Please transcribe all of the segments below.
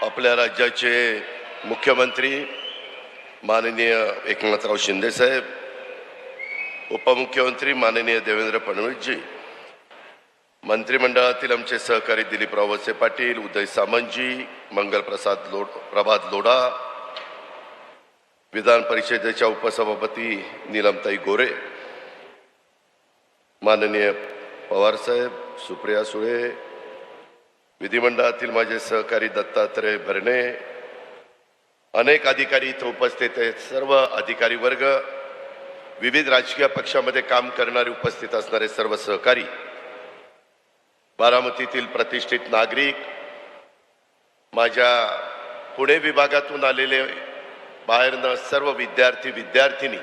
आपल्या राज्याचे मुख्यमंत्री माननीय एकनाथराव शिंदे साहेब, उपमुख्यमंत्री माननीय देवेंद्र फडणवीसजी, मंत्रिमंडळातील आमचे सहकारी दिलीपराव वळसे पाटील, उदय सामंतजी, प्रभात लोढा, विधान परिषदेच्या उपसभापती नीलमताई गोरे, माननीय पवार साहेब, सुप्रिया सुळे, विधिमंडळातील माझे सहकारी दत्तात्रय भरणे, अनेक अधिकारी इथे उपस्थित आहेत. सर्व अधिकारी वर्ग, विविध राजकीय पक्षामध्ये काम करणारे उपस्थित असणारे सर्व सहकारी, बारामतीतील प्रतिष्ठित नागरिक, माझ्या पुणे विभागातून आलेले बाहेरनं सर्व विद्यार्थी विद्यार्थिनी,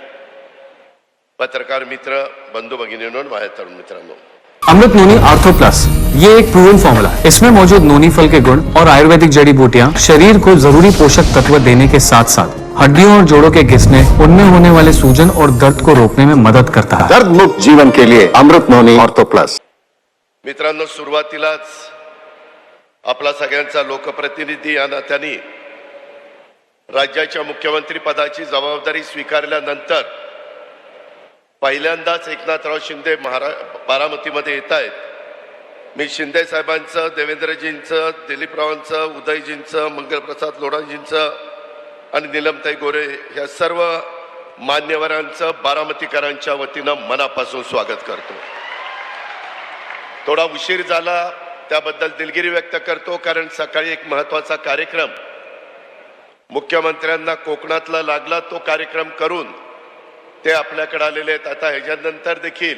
पत्रकार मित्र, बंधू भगिनींनो, माझ्या तरुण मित्रांनो, अमृत नोनी आर्थो प्लस ये एक प्रूवन फॉर्मूला है। इसमें मौजूद नोनी फल के गुण और आयुर्वेदिक जड़ी बूटियां शरीर को जरूरी पोषक तत्व देने के साथ साथ हड्डियों और जोड़ों के घिसने, उनमें होने वाले सूजन और दर्द को रोकने में मदद करता है। दर्द मुक्त जीवन के लिए अमृत नोनी आर्थो प्लस। मित्रांनो, सुरुवातीलाच आपला सगळ्यांचा लोकप्रतिनिधी या नात्याने राज्याच्या मुख्यमंत्री पदाची जबाबदारी स्वीकारल्यानंतर पहिल्यांदाच एकनाथराव शिंदे बारामतीमध्ये येत आहेत. मी शिंदे साहेबांचं, देवेंद्रजींचं, दिलीपरावांचं, उदयजींचं, मंगलप्रसाद लोढाजींचं आणि नीलमताई गोरे या सर्व मान्यवरांचं बारामतीकरांच्या वतीनं मनापासून स्वागत करतो. थोडा उशीर झाला त्याबद्दल दिलगिरी व्यक्त करतो, कारण सकाळी एक महत्त्वाचा कार्यक्रम मुख्यमंत्र्यांना कोकणातला लागला, तो कार्यक्रम करून ते आपल्याकडे आलेले आहेत. आता ह्याच्यानंतर देखील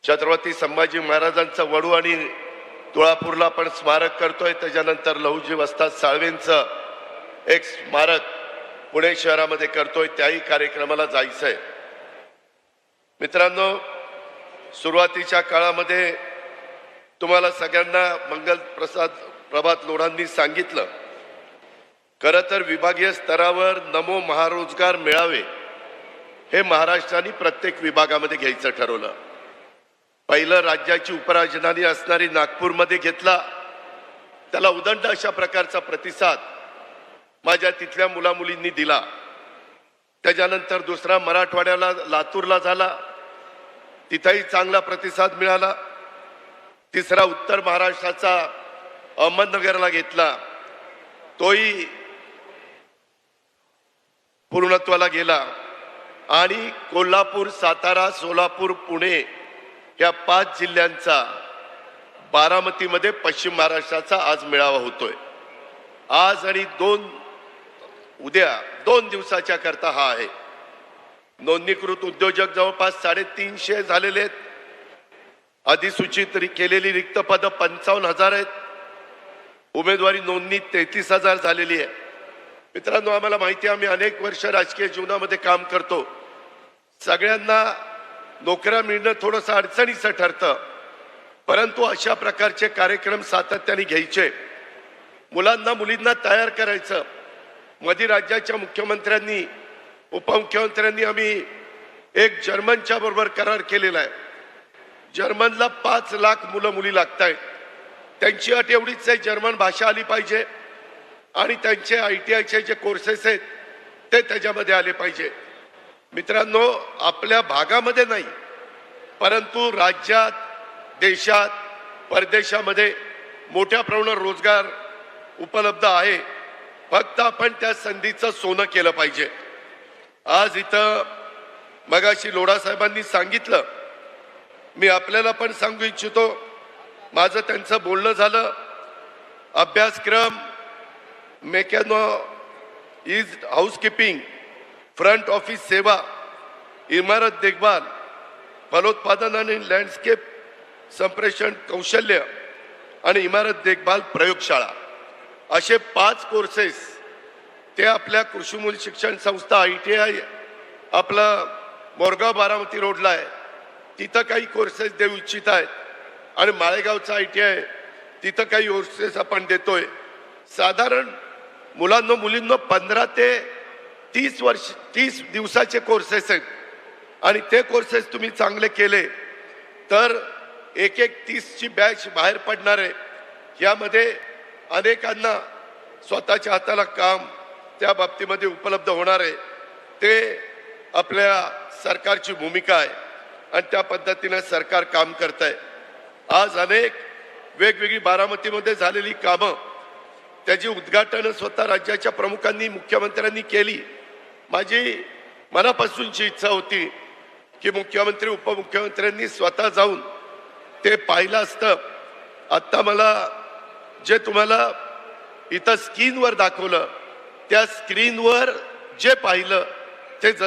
छत्रपती संभाजी महाराजांचं वडू आणि तुळापूरला पण स्मारक करतोय. त्याच्यानंतर लहुजी वस्ताद साळवेंचं एक स्मारक पुणे शहरामध्ये करतोय, त्याही कार्यक्रमाला जायचंय. मित्रांनो, सुरुवातीच्या काळामध्ये तुम्हाला सगळ्यांना प्रभात लोढांनी सांगितलं, खरं तर विभागीय स्तरावर नमो महारोजगार मेळावे हे महाराष्ट्राने प्रत्येक विभागामध्ये घ्यायचं ठरवलं. पहिलं राज्याची उपराजधानी असणारी नागपूरमध्ये घेतला. त्याला उदंड अशा प्रकारचा प्रतिसाद माझ्या तिथल्या मुलामुलींनी दिला. त्याच्यानंतर दुसरा मराठवाड्याला लातूरला झाला, तिथेही चांगला प्रतिसाद मिळाला. तिसरा उत्तर महाराष्ट्राचा अहमदनगरला घेतला, तोही पूर्णत्वाला गेला. आणि कोल्हापूर, सातारा, सोलापूर, पुणे या 5 जिल्ह्यांचा बारामतीमध्ये पश्चिम महाराष्ट्राचा आज मेळावा होतोय. आज आणि उद्या 2 दिवसाच्या करता हा आहे. नोंदणीकृत उद्योजक जवळपास 350 झालेले आहेत. अधिसूचित केलेली रिक्त पदं 55,000 आहेत. उमेदवारी नोंदणी 33,000 झालेली आहे. मित्रांनो, आम्हाला माहिती आहे, आम्ही अनेक वर्ष राजकीय जीवनामध्ये काम करतो. सगळ्यांना नोकऱ्या मिळणं थोडंसं अडचणीचं ठरतं, परंतु अशा प्रकारचे कार्यक्रम सातत्याने घ्यायचे, मुलांना मुलींना तयार करायचं. मध्ये राज्याच्या मुख्यमंत्र्यांनी, उपमुख्यमंत्र्यांनी आम्ही एक जर्मनच्या बरोबर करार केलेला आहे. जर्मनला 5 लाख मुलं मुली लागत आहेत. त्यांची अट एवढीच आहे, जर्मन भाषा आली पाहिजे आणि त्यांचे ITIचे जे कोर्सेस आहेत ते त्याच्यामध्ये आले पाहिजे. मित्रांनो, आपल्या भागामध्ये नाही, परंतु राज्यात, देशात, परदेशामध्ये मोठ्या प्रमाणावर रोजगार उपलब्ध आहे. फक्त आपण त्या संधीचं सोनं केलं पाहिजे. आज इथं मगाशी लोढा साहेबांनी सांगितलं, मी आपल्याला पण सांगू इच्छितो, माझं त्यांचं बोलणं झालं. अभ्यासक्रम, mechano is housekeeping, front office सेवा, इमारत देखभाल, फलोत्पादन आणि लँडस्केप संप्रेषण कौशल्य आणि इमारत देखभाल प्रयोगशाळा, असे 5 कोर्सेस ते आपल्या कृषीमूल्य शिक्षण संस्था ITI आपलं मोरगाव बारामती रोडला आहे, तिथं काही कोर्सेस देऊ इच्छित आहेत. आणि माळेगावचा ITI तिथं काही कोर्सेस आपण देतोय. साधारण मुलांना मुलींना 15 ते 30 दिवसाचे कोर्सेस आहेत. आणि ते कोर्सेस तुम्ही चांगले केले तर एक 30ची बॅच बाहेर पडणार आहे. यामध्ये अनेकांना स्वतःच्या हाताला काम त्या बाबतीमध्ये उपलब्ध होणार आहे, ते आपल्या सरकारची भूमिका आहे आणि त्या पद्धतीने सरकार काम करत आहे. आज अनेक वेगवेगळी बारामतीमध्ये झालेली कामं त्याची उद्घाटन स्वतः राज्याच्या प्रमुखांनी मुख्यमंत्र्यांनी केली. माझी मनापासूनची इच्छा होती की मुख्यमंत्री उपमुख्यमंत्र्यांनी स्वतः जाऊन ते पाहिलं असतं. आत्ता मला जे तुम्हाला इथं स्क्रीनवर दाखवलं त्या स्क्रीनवर जे पाहिलं ते